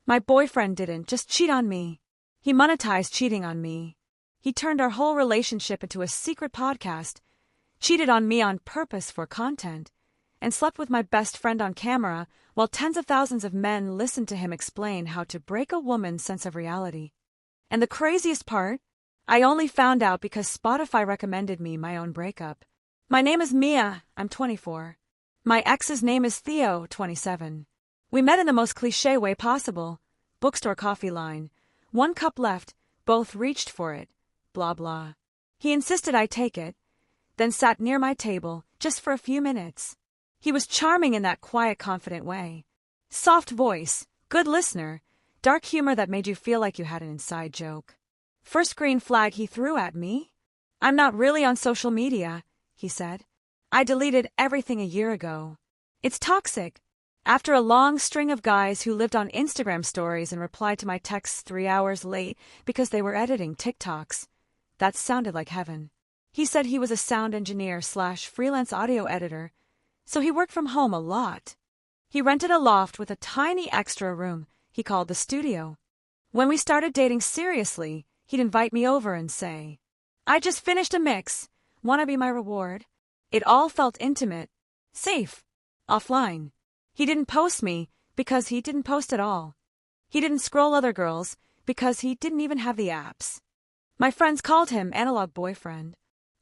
My boyfriend didn't just cheat on me. He monetized cheating on me. He turned our whole relationship into a secret podcast, cheated on me on purpose for content, and slept with my best friend on camera while tens of thousands of men listened to him explain how to break a woman's sense of reality. And the craziest part? I only found out because Spotify recommended me my own breakup. My name is Mia, I'm 24. My ex's name is Theo, 27. We met in the most cliché way possible. Bookstore coffee line. 1 cup left, both reached for it. Blah blah. He insisted I take it, then sat near my table, just for a few minutes. He was charming in that quiet, confident way. Soft voice, good listener, dark humor that made you feel like you had an inside joke. First green flag he threw at me? I'm not really on social media, he said. I deleted everything a year ago. It's toxic. After a long string of guys who lived on Instagram stories and replied to my texts 3 hours late because they were editing TikToks. That sounded like heaven. He said he was a sound engineer / freelance audio editor, so he worked from home a lot. He rented a loft with a tiny extra room he called the studio. When we started dating seriously, he'd invite me over and say, I just finished a mix. Wanna be my reward? It all felt intimate, safe, offline. He didn't post me because he didn't post at all. He didn't scroll other girls because he didn't even have the apps. My friends called him analog boyfriend.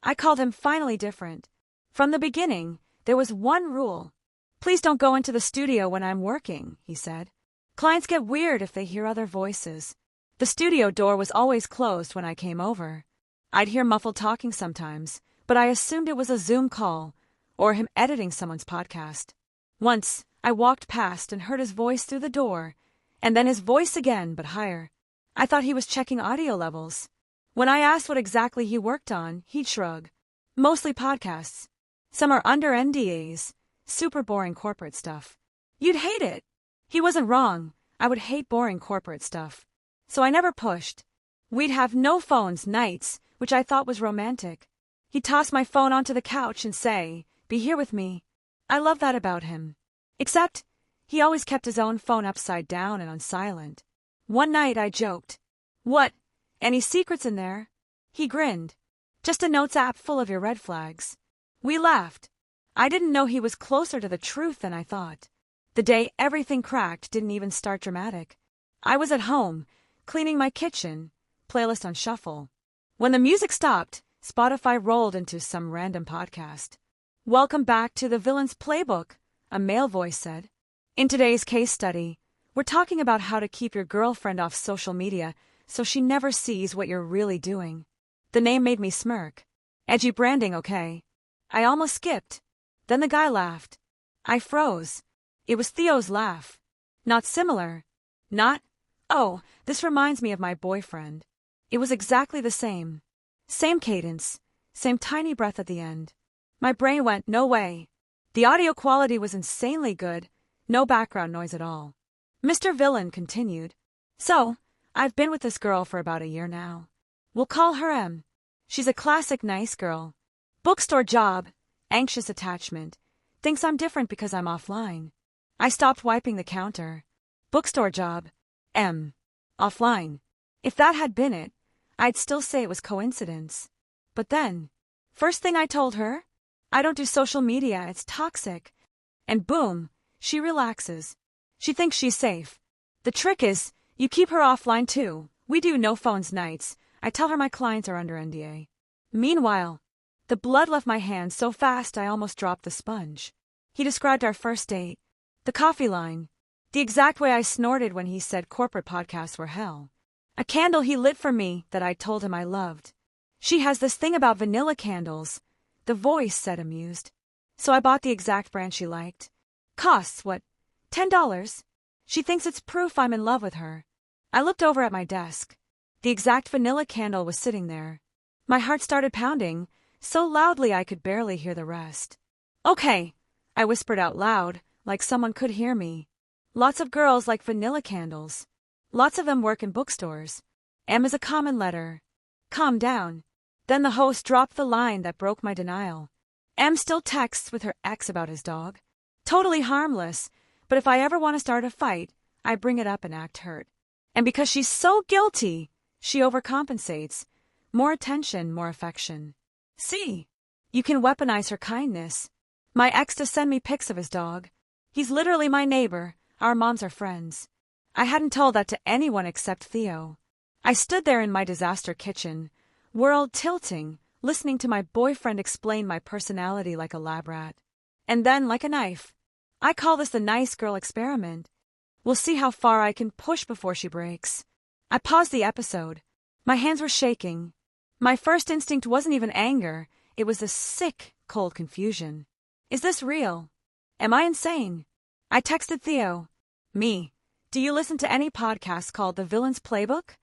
I called him finally different. From the beginning, there was one rule. Please don't go into the studio when I'm working, he said. Clients get weird if they hear other voices. The studio door was always closed when I came over. I'd hear muffled talking sometimes, but I assumed it was a Zoom call or him editing someone's podcast. Once, I walked past and heard his voice through the door, and then his voice again, but higher. I thought he was checking audio levels. When I asked what exactly he worked on, he'd shrug. Mostly podcasts. Some are under NDAs. Super boring corporate stuff. You'd hate it. He wasn't wrong. I would hate boring corporate stuff. So I never pushed. We'd have no phones nights, which I thought was romantic. He'd toss my phone onto the couch and say, be here with me. I love that about him. Except, he always kept his own phone upside down and on silent. One night I joked, what? Any secrets in there? He grinned. Just a notes app full of your red flags. We laughed. I didn't know he was closer to the truth than I thought. The day everything cracked didn't even start dramatic. I was at home, cleaning my kitchen, playlist on shuffle. When the music stopped, Spotify rolled into some random podcast. Welcome back to the villain's playbook, a male voice said. In today's case study, we're talking about how to keep your girlfriend off social media so she never sees what you're really doing. The name made me smirk. Edgy branding, okay. I almost skipped. Then the guy laughed. I froze. It was Theo's laugh. Not similar. Not, oh, this reminds me of my boyfriend. It was exactly the same. Same cadence, same tiny breath at the end. My brain went, no way. The audio quality was insanely good, no background noise at all. Mr. Villain continued. So, I've been with this girl for about a year now. We'll call her M. She's a classic nice girl. Bookstore job, anxious attachment, thinks I'm different because I'm offline. I stopped wiping the counter. Bookstore job, M. Offline. If that had been it, I'd still say it was coincidence. But then, first thing I told her, I don't do social media, it's toxic. And boom, she relaxes. She thinks she's safe. The trick is, you keep her offline too. We do no phones nights. I tell her my clients are under NDA. Meanwhile, the blood left my hand so fast I almost dropped the sponge. He described our first date, the coffee line, the exact way I snorted when he said corporate podcasts were hell. A candle he lit for me that I told him I loved. She has this thing about vanilla candles, the voice said amused. So I bought the exact brand she liked. Costs, what, $10? She thinks it's proof I'm in love with her. I looked over at my desk. The exact vanilla candle was sitting there. My heart started pounding, so loudly I could barely hear the rest. Okay, I whispered out loud, like someone could hear me. Lots of girls like vanilla candles. Lots of them work in bookstores. M is a common letter. Calm down. Then the host dropped the line that broke my denial. M still texts with her ex about his dog. Totally harmless, but if I ever want to start a fight, I bring it up and act hurt. And because she's so guilty, she overcompensates. More attention, more affection. See? You can weaponize her kindness. My ex to send me pics of his dog. He's literally my neighbor. Our moms are friends. I hadn't told that to anyone except Theo. I stood there in my disaster kitchen, world tilting, listening to my boyfriend explain my personality like a lab rat. And then, like a knife, I call this the nice girl experiment. We'll see how far I can push before she breaks. I paused the episode. My hands were shaking. My first instinct wasn't even anger. It was a sick, cold confusion. Is this real? Am I insane? I texted Theo. Me. Do you listen to any podcast called The Villain's Playbook?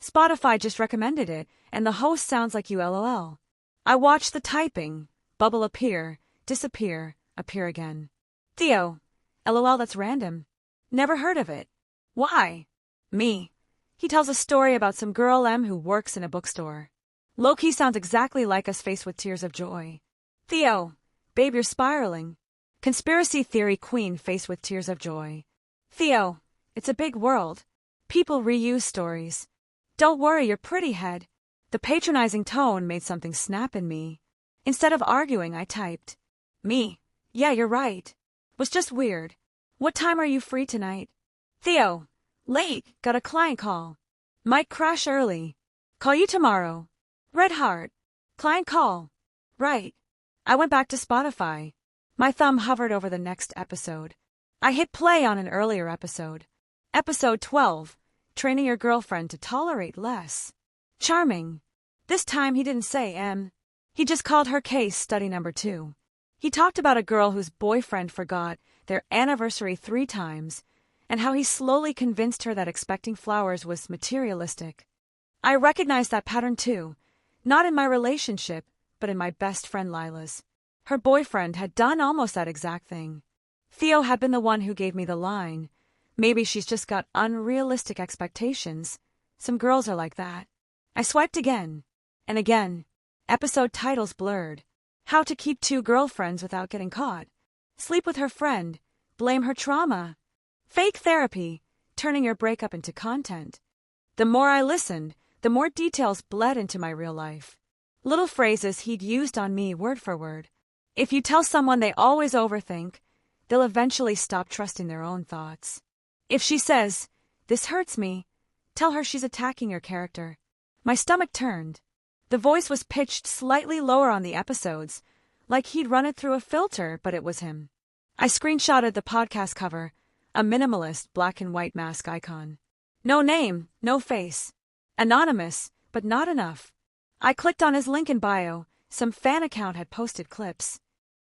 Spotify just recommended it, and the host sounds like you LOL. I watched the typing. Bubble appear, disappear, appear again. Theo. LOL, that's random. Never heard of it. Why? Me. He tells a story about some girl M who works in a bookstore. Low-key sounds exactly like us faced with tears of joy. Theo. Babe, you're spiraling. Conspiracy theory queen faced with tears of joy. Theo. It's a big world. People reuse stories. Don't worry, your pretty head. The patronizing tone made something snap in me. Instead of arguing, I typed. Me. Yeah, you're right. Was just weird. What time are you free tonight? Theo. Late. Got a client call. Might crash early. Call you tomorrow. Red heart. Client call. Right. I went back to Spotify. My thumb hovered over the next episode. I hit play on an earlier episode. Episode 12. Training your girlfriend to tolerate less. Charming. This time he didn't say M. He just called her case study number 2. He talked about a girl whose boyfriend forgot their anniversary 3 times, and how he slowly convinced her that expecting flowers was materialistic. I recognized that pattern too, not in my relationship, but in my best friend Lila's. Her boyfriend had done almost that exact thing. Theo had been the one who gave me the line, maybe she's just got unrealistic expectations. Some girls are like that. I swiped again, and again. Episode titles blurred. How to keep 2 girlfriends without getting caught. Sleep with her friend. Blame her trauma. Fake therapy. Turning your breakup into content. The more I listened, the more details bled into my real life. Little phrases he'd used on me word for word. If you tell someone they always overthink, they'll eventually stop trusting their own thoughts. If she says, "This hurts me," tell her she's attacking your character. My stomach turned. The voice was pitched slightly lower on the episodes, like he'd run it through a filter, but it was him. I screenshotted the podcast cover, a minimalist black and white mask icon. No name, no face. Anonymous, but not enough. I clicked on his link in bio. Some fan account had posted clips.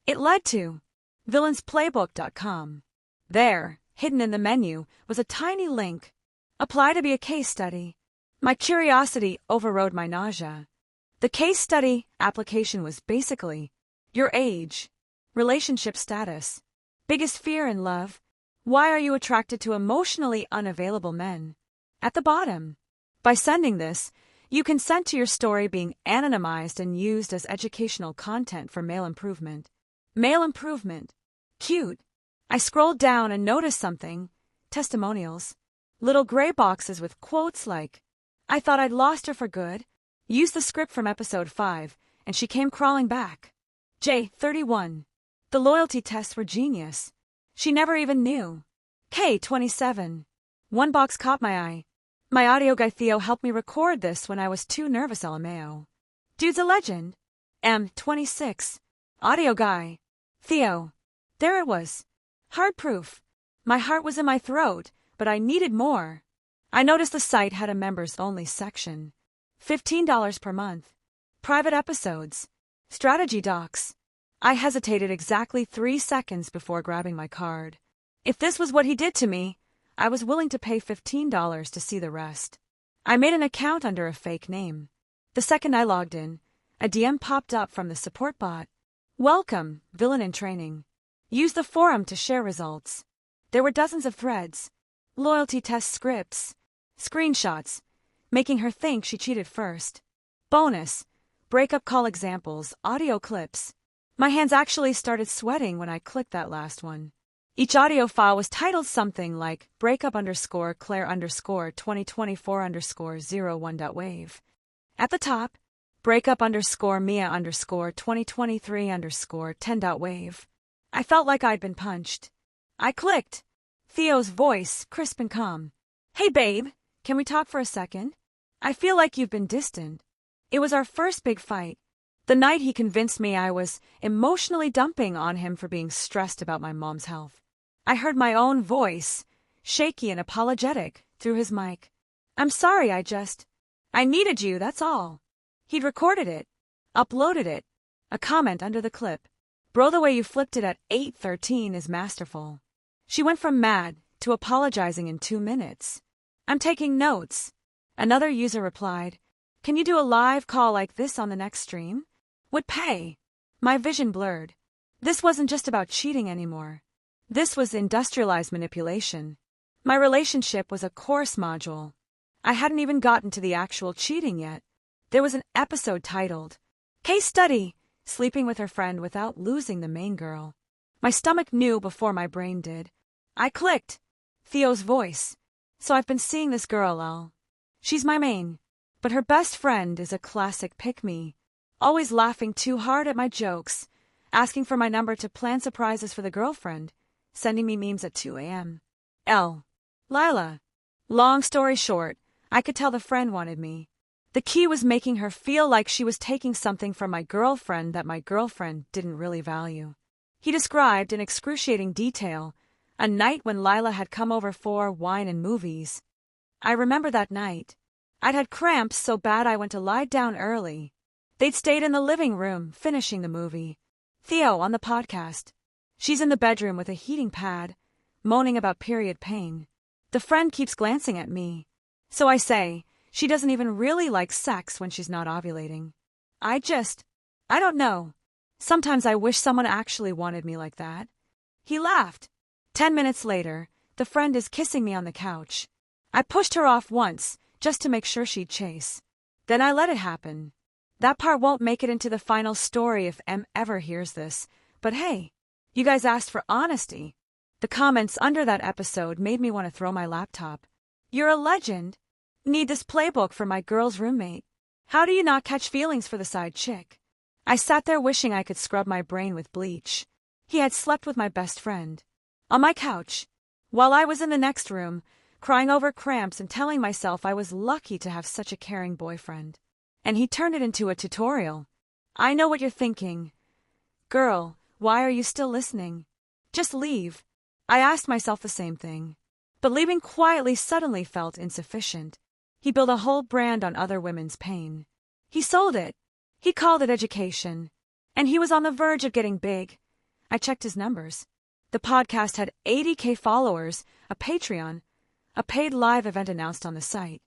It led to villainsplaybook.com. There, hidden in the menu, was a tiny link. Apply to be a case study. My curiosity overrode my nausea. The case study application was basically your age, relationship status, biggest fear in love, why are you attracted to emotionally unavailable men? At the bottom. By sending this, you consent to your story being anonymized and used as educational content for male improvement. Male improvement. Cute. I scrolled down and noticed something. Testimonials. Little gray boxes with quotes like, "I thought I'd lost her for good. Used the script from episode 5, and she came crawling back." J. 31. The loyalty tests were genius. She never even knew. K. 27. One box caught my eye. My audio guy Theo helped me record this when I was too nervous, LMAO. Dude's a legend. M. 26. Audio guy. Theo. There it was. Hard proof. My heart was in my throat, but I needed more. I noticed the site had a members-only section. $15 per month. Private episodes. Strategy docs. I hesitated exactly 3 seconds before grabbing my card. If this was what he did to me, I was willing to pay $15 to see the rest. I made an account under a fake name. The second I logged in, a DM popped up from the support bot. "Welcome, villain in training. Use the forum to share results." There were dozens of threads. Loyalty test scripts. Screenshots. Making her think she cheated first. Bonus. Breakup call examples, audio clips. My hands actually started sweating when I clicked that last one. Each audio file was titled something like breakup underscore Claire underscore 2024 underscore 01.wave. At the top, breakup underscore Mia underscore 2023 underscore 10.wave. I felt like I'd been punched. I clicked. Theo's voice, crisp and calm. Hey babe, can we talk for a second? I feel like you've been distant. It was our first big fight. The night he convinced me I was emotionally dumping on him for being stressed about my mom's health. I heard my own voice, shaky and apologetic, through his mic. I'm sorry, I needed you, that's all. He'd recorded it, uploaded it, a comment under the clip. Bro, the way you flipped it at 8:13 is masterful. She went from mad to apologizing in 2 minutes. I'm taking notes. Another user replied, can you do a live call like this on the next stream? Would pay. My vision blurred. This wasn't just about cheating anymore. This was industrialized manipulation. My relationship was a course module. I hadn't even gotten to the actual cheating yet. There was an episode titled, Case Study, Sleeping with Her Friend Without Losing the Main Girl. My stomach knew before my brain did. I clicked. Theo's voice. So I've been seeing this girl, L. She's my main. But her best friend is a classic pick-me. Always laughing too hard at my jokes, asking for my number to plan surprises for the girlfriend, sending me memes at 2 a.m. L. Lila. Long story short, I could tell the friend wanted me. The key was making her feel like she was taking something from my girlfriend that my girlfriend didn't really value. He described in excruciating detail a night when Lila had come over for wine and movies. I remember that night. I'd had cramps so bad I went to lie down early. They'd stayed in the living room, finishing the movie. Theo on the podcast. She's in the bedroom with a heating pad, moaning about period pain. The friend keeps glancing at me. So I say, she doesn't even really like sex when she's not ovulating. I don't know. Sometimes I wish someone actually wanted me like that. He laughed. 10 minutes later, the friend is kissing me on the couch. I pushed her off once, just to make sure she'd chase. Then I let it happen. That part won't make it into the final story if M ever hears this, but hey, you guys asked for honesty. The comments under that episode made me want to throw my laptop. You're a legend. Need this playbook for my girl's roommate. How do you not catch feelings for the side chick? I sat there wishing I could scrub my brain with bleach. He had slept with my best friend. On my couch, while I was in the next room, crying over cramps and telling myself I was lucky to have such a caring boyfriend. And he turned it into a tutorial. I know what you're thinking. Girl, why are you still listening? Just leave. I asked myself the same thing. But leaving quietly suddenly felt insufficient. He built a whole brand on other women's pain. He sold it. He called it education. And he was on the verge of getting big. I checked his numbers. The podcast had 80K followers, a Patreon, a paid live event announced on the site.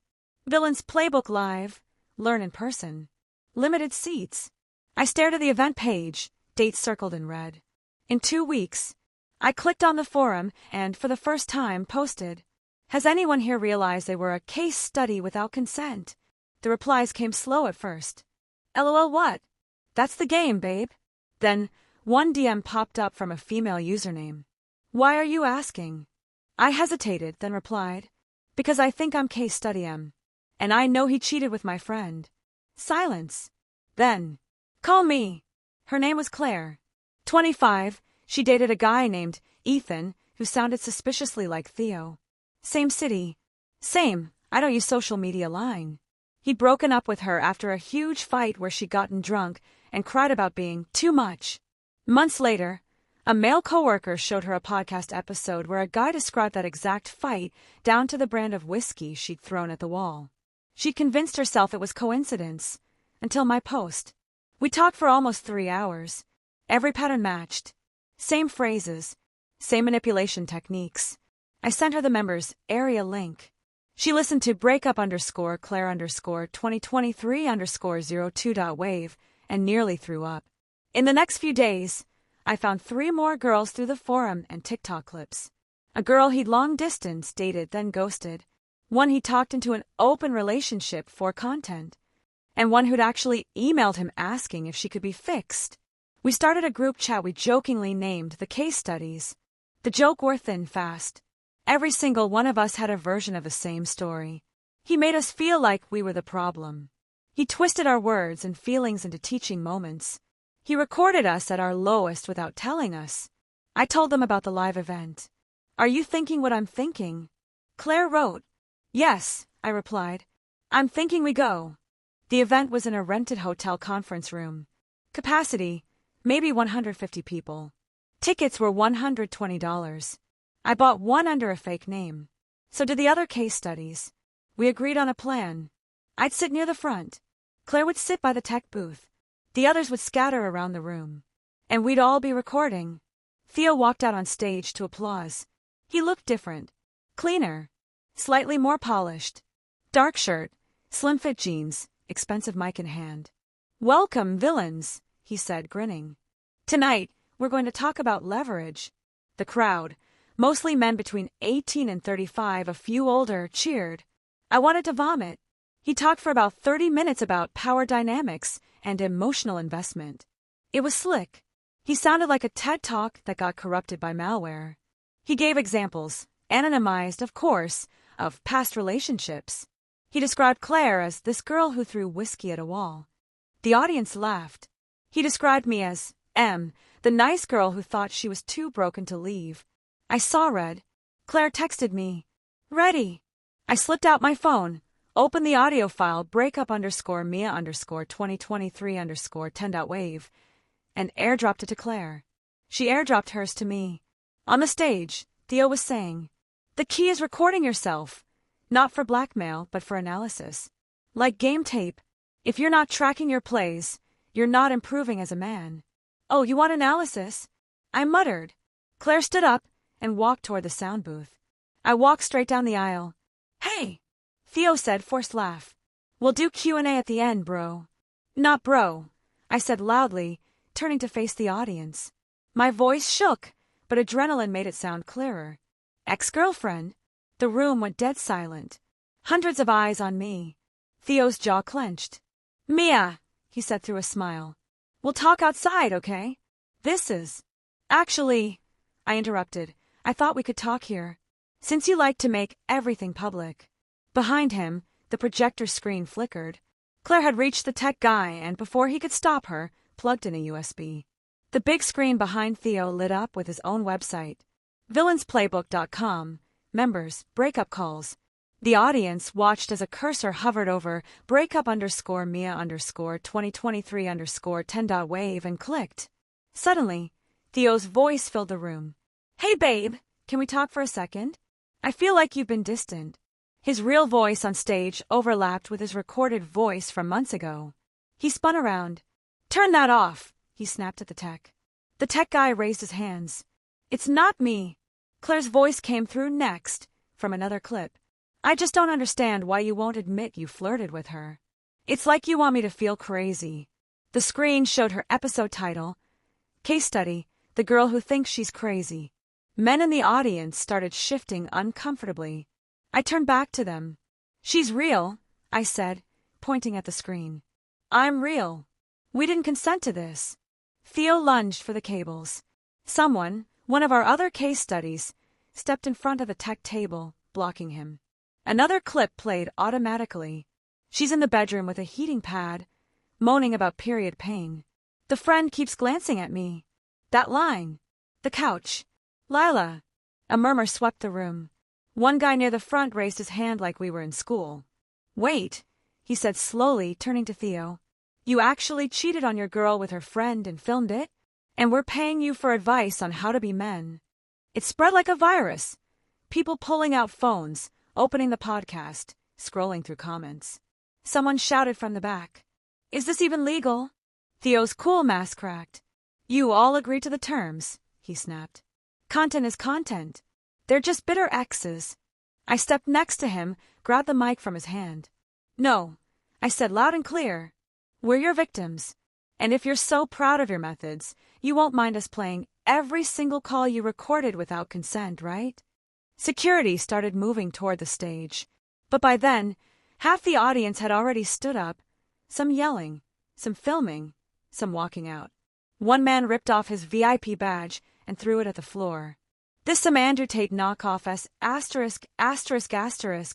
Villain's Playbook Live. Learn in person. Limited seats. I stared at the event page, dates circled in red. In 2 weeks, I clicked on the forum and, for the first time, posted, has anyone here realized they were a case study without consent? The replies came slow at first. LOL what? That's the game, babe. Then, one DM popped up from a female username. Why are you asking? I hesitated, then replied, because I think I'm case study M. And I know he cheated with my friend. Silence. Then, call me. Her name was Claire. 25, she dated a guy named Ethan, who sounded suspiciously like Theo. Same city. Same, I don't use social media line. He'd broken up with her after a huge fight where she'd gotten drunk and cried about being too much. Months later, a male coworker showed her a podcast episode where a guy described that exact fight down to the brand of whiskey she'd thrown at the wall. She'd convinced herself it was coincidence, until my post. We talked for almost 3 hours. Every pattern matched. Same phrases. Same manipulation techniques. I sent her the member's area link. She listened to breakup underscore Claire underscore 2023 underscore 02.wave and nearly threw up. In the next few days, I found 3 more girls through the forum and TikTok clips. A girl he'd long distance dated, then ghosted. One he talked into an open relationship for content. And one who'd actually emailed him asking if she could be fixed. We started a group chat we jokingly named the case studies. The joke wore thin fast. Every single one of us had a version of the same story. He made us feel like we were the problem. He twisted our words and feelings into teaching moments. He recorded us at our lowest without telling us. I told them about the live event. Are you thinking what I'm thinking? Claire wrote. Yes, I replied. I'm thinking we go. The event was in a rented hotel conference room. Capacity, maybe 150 people. Tickets were $120. I bought one under a fake name. So did the other case studies. We agreed on a plan. I'd sit near the front. Claire would sit by the tech booth. The others would scatter around the room. And we'd all be recording. Theo walked out on stage to applause. He looked different. Cleaner. Slightly more polished. Dark shirt, slim-fit jeans, expensive mic in hand. Welcome, villains, he said, grinning. Tonight, we're going to talk about leverage. The crowd, mostly men between 18 and 35, a few older, cheered. I wanted to vomit. He talked for about 30 minutes about power dynamics and emotional investment. It was slick. He sounded like a TED Talk that got corrupted by malware. He gave examples, anonymized, of course, of past relationships. He described Claire as this girl who threw whiskey at a wall. The audience laughed. He described me as M, the nice girl who thought she was too broken to leave. I saw red. Claire texted me. Ready. I slipped out my phone, opened the audio file breakup_Mia_2023_10.wave, and airdropped it to Claire. She airdropped hers to me. On the stage, Theo was saying, the key is recording yourself. Not for blackmail, but for analysis. Like game tape. If you're not tracking your plays, you're not improving as a man. Oh, you want analysis? I muttered. Claire stood up and walked toward the sound booth. I walked straight down the aisle. Hey! Theo said, forced laugh. We'll do Q&A at the end, bro. Not bro, I said loudly, turning to face the audience. My voice shook, but adrenaline made it sound clearer. Ex-girlfriend? The room went dead silent. Hundreds of eyes on me. Theo's jaw clenched. Mia, he said through a smile. We'll talk outside, okay? This is... Actually, I interrupted. I thought we could talk here. Since you like to make everything public. Behind him, the projector screen flickered. Claire had reached the tech guy and, before he could stop her, plugged in a USB. The big screen behind Theo lit up with his own website. Playbook.com. Members, breakup calls. The audience watched as a cursor hovered over breakup_Mia_2023_10.wave and clicked. Suddenly, Theo's voice filled the room. Hey babe, can we talk for a second? I feel like you've been distant. His real voice on stage overlapped with his recorded voice from months ago. He spun around. Turn that off, he snapped at the tech. The tech guy raised his hands. It's not me. Claire's voice came through next, from another clip. I just don't understand why you won't admit you flirted with her. It's like you want me to feel crazy. The screen showed her episode title. Case study, the girl who thinks she's crazy. Men in the audience started shifting uncomfortably. I turned back to them. She's real, I said, pointing at the screen. I'm real. We didn't consent to this. Theo lunged for the cables. Someone, one of our other case studies, stepped in front of the tech table, blocking him. Another clip played automatically. She's in the bedroom with a heating pad, moaning about period pain. The friend keeps glancing at me. That line. The couch. Lila. A murmur swept the room. One guy near the front raised his hand like we were in school. Wait, he said slowly, turning to Theo. You actually cheated on your girl with her friend and filmed it? And we're paying you for advice on how to be men. It spread like a virus. People pulling out phones, opening the podcast, scrolling through comments. Someone shouted from the back. Is this even legal? Theo's cool mask cracked. You all agree to the terms, he snapped. Content is content. They're just bitter exes. I stepped next to him, grabbed the mic from his hand. No, I said loud and clear. We're your victims. And if you're so proud of your methods, you won't mind us playing every single call you recorded without consent, right? Security started moving toward the stage. But by then, half the audience had already stood up, some yelling, some filming, some walking out. One man ripped off his VIP badge and threw it at the floor. This some Andrew Tate knockoff *****,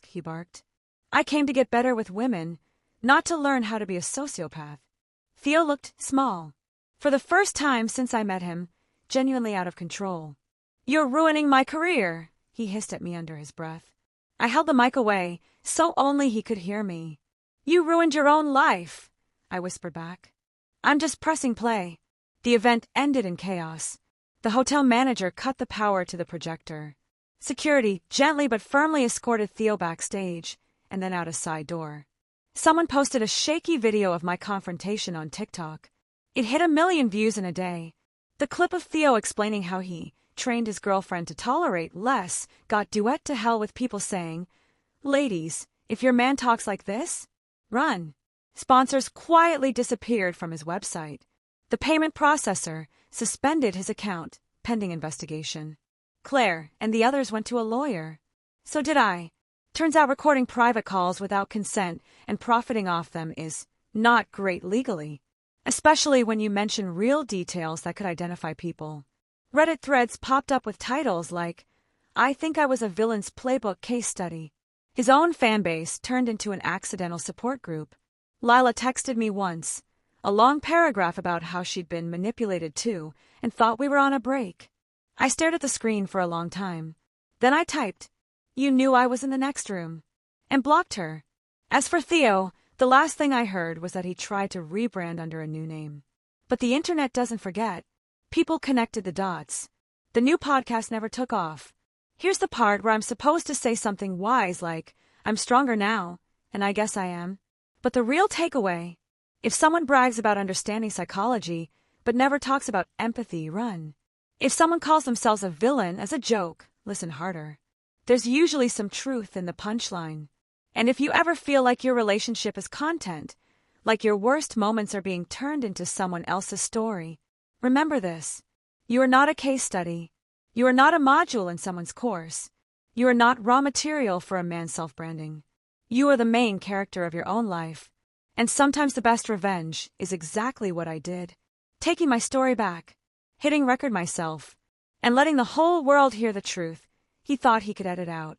he barked. I came to get better with women, not to learn how to be a sociopath. Theo looked small. For the first time since I met him, genuinely out of control. You're ruining my career, he hissed at me under his breath. I held the mic away, so only he could hear me. You ruined your own life, I whispered back. I'm just pressing play. The event ended in chaos. The hotel manager cut the power to the projector. Security gently but firmly escorted Theo backstage, and then out a side door. Someone posted a shaky video of my confrontation on TikTok. It hit 1 million views in a day. The clip of Theo explaining how he trained his girlfriend to tolerate less got duet to hell with people saying, "Ladies, if your man talks like this, run." Sponsors quietly disappeared from his website. The payment processor suspended his account, pending investigation. Claire and the others went to a lawyer. So did I. Turns out recording private calls without consent and profiting off them is not great legally, especially when you mention real details that could identify people. Reddit threads popped up with titles like, "I think I was a villain's Playbook case study." His own fanbase turned into an accidental support group. Lila texted me once, a long paragraph about how she'd been manipulated too and thought we were on a break. I stared at the screen for a long time. Then I typed, "You knew I was in the next room," and blocked her. As for Theo, the last thing I heard was that he tried to rebrand under a new name. But the internet doesn't forget. People connected the dots. The new podcast never took off. Here's the part where I'm supposed to say something wise like, "I'm stronger now," and I guess I am. But the real takeaway: if someone brags about understanding psychology, but never talks about empathy, run. If someone calls themselves a villain as a joke, listen harder. There's usually some truth in the punchline. And if you ever feel like your relationship is content, like your worst moments are being turned into someone else's story, remember this. You are not a case study. You are not a module in someone's course. You are not raw material for a man's self-branding. You are the main character of your own life. And sometimes the best revenge is exactly what I did. Taking my story back, hitting record myself, and letting the whole world hear the truth he thought he could edit out.